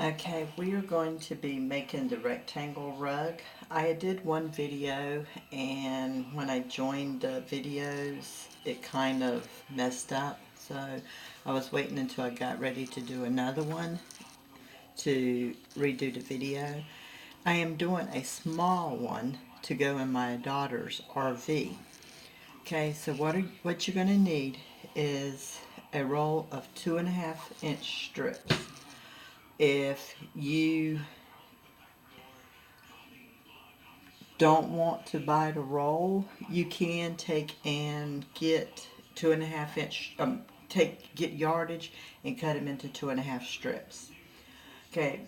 Okay, we are going to be making the rectangle rug. I did one video, and when I joined the videos it kind of messed up, so I was waiting until I got ready to do another one to redo the video. I am doing a small one to go in my daughter's RV. Okay, so what you're going to need is a roll of 2.5-inch strips. If you don't want to buy the roll, you can take and get 2.5-inch, get yardage and cut them into 2.5 strips. Okay,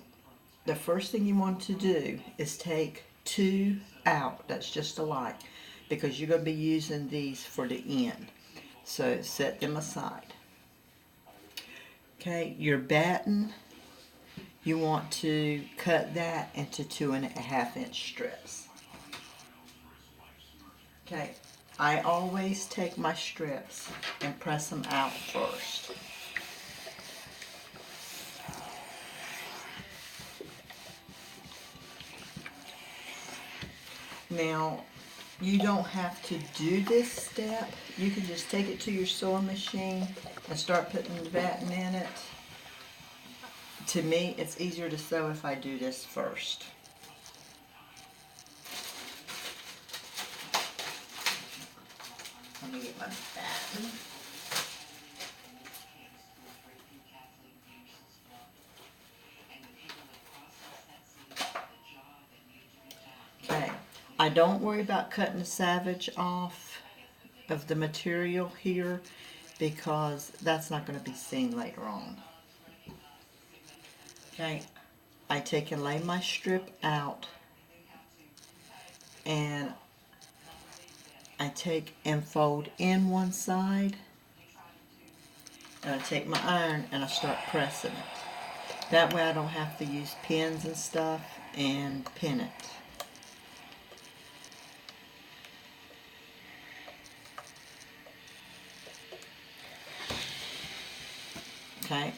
the first thing you want to do is take 2 out, that's just alike, because you're going to be using these for the end. So set them aside. Okay, your batten, you want to cut that into 2.5-inch strips. Okay, I always take my strips and press them out first. Now, you don't have to do this step. You can just take it to your sewing machine and start putting the batten in it. To me, it's easier to sew if I do this first. Let me get my batten. Okay, I don't worry about cutting the savage off of the material here because that's not going to be seen later on. Okay, I take and lay my strip out, and I take and fold in one side, and I take my iron and I start pressing it. That way I don't have to use pins and stuff and pin it. Okay,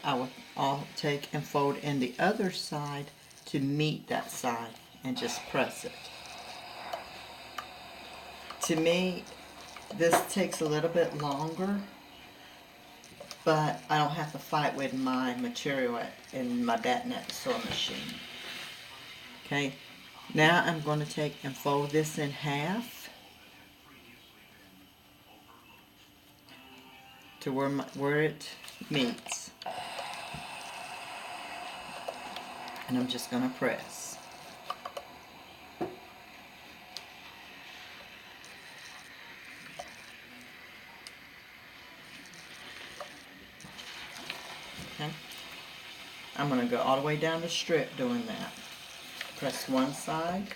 I'll take and fold in the other side to meet that side and just press it. To me, this takes a little bit longer, but I don't have to fight with my material in my batten at the sewing machine. Okay, now I'm going to take and fold this in half to where it meets. And I'm just going to press. Okay. I'm going to go all the way down the strip doing that. Press one side.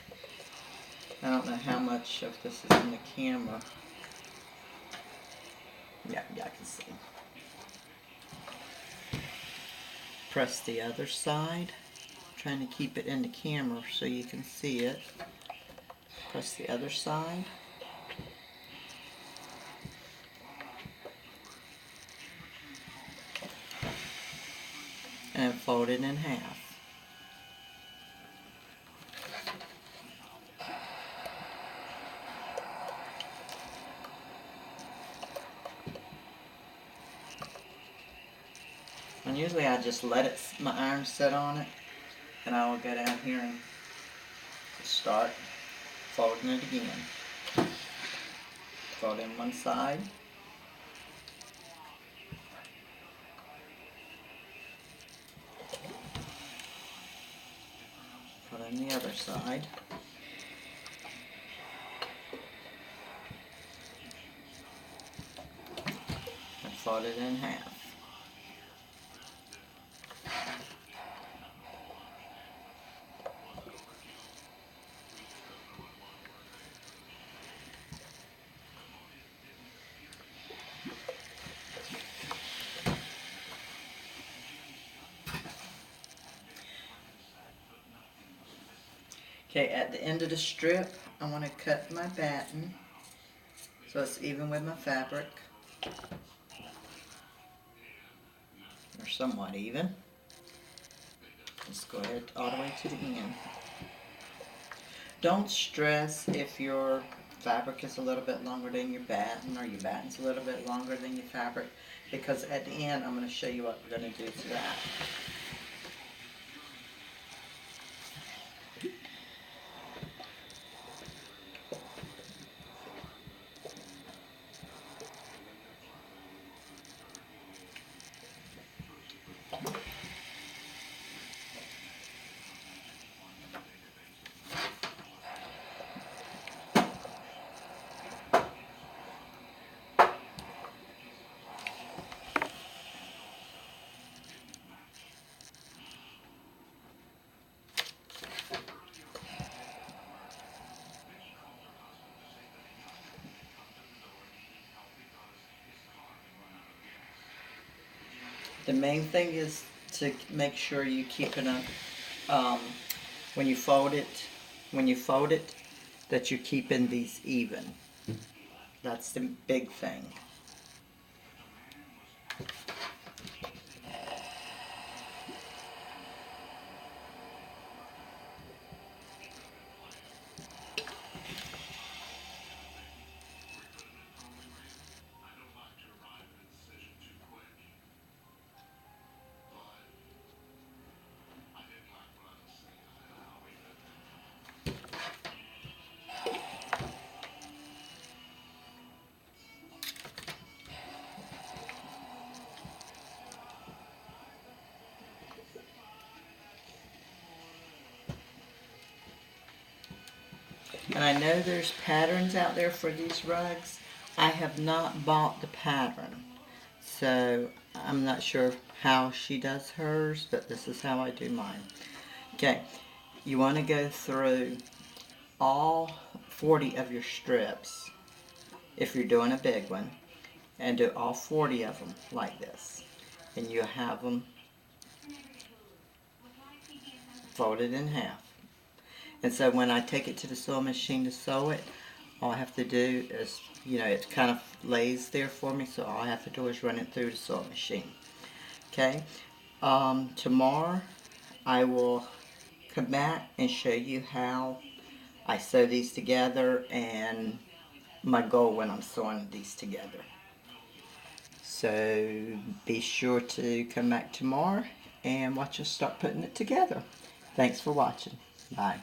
I don't know how much of this is in the camera. Yeah, I can see. Press the other side. Trying to keep it in the camera so you can see it. Press the other side. And fold it in half. And usually I just let my iron sit on it, and I will go down here and start folding it again. Fold in one side. Fold in the other side. And fold it in half. Okay, at the end of the strip, I want to cut my batten so it's even with my fabric, or somewhat even. Just go ahead all the way to the end. Don't stress if your fabric is a little bit longer than your batten, or your batten's a little bit longer than your fabric, because at the end I'm going to show you what we're going to do to that. The main thing is to make sure you keep it up, when you fold it, that you're keeping these even. That's the big thing. And I know there's patterns out there for these rugs. I have not bought the pattern, so I'm not sure how she does hers, but this is how I do mine. Okay, you want to go through all 40 of your strips, if you're doing a big one, and do all 40 of them like this. And you have them folded in half. And so when I take it to the sewing machine to sew it, all I have to do is, it kind of lays there for me, so all I have to do is run it through the sewing machine. Okay? Tomorrow I will come back and show you how I sew these together and my goal when I'm sewing these together. So be sure to come back tomorrow and watch us start putting it together. Thanks for watching. Bye.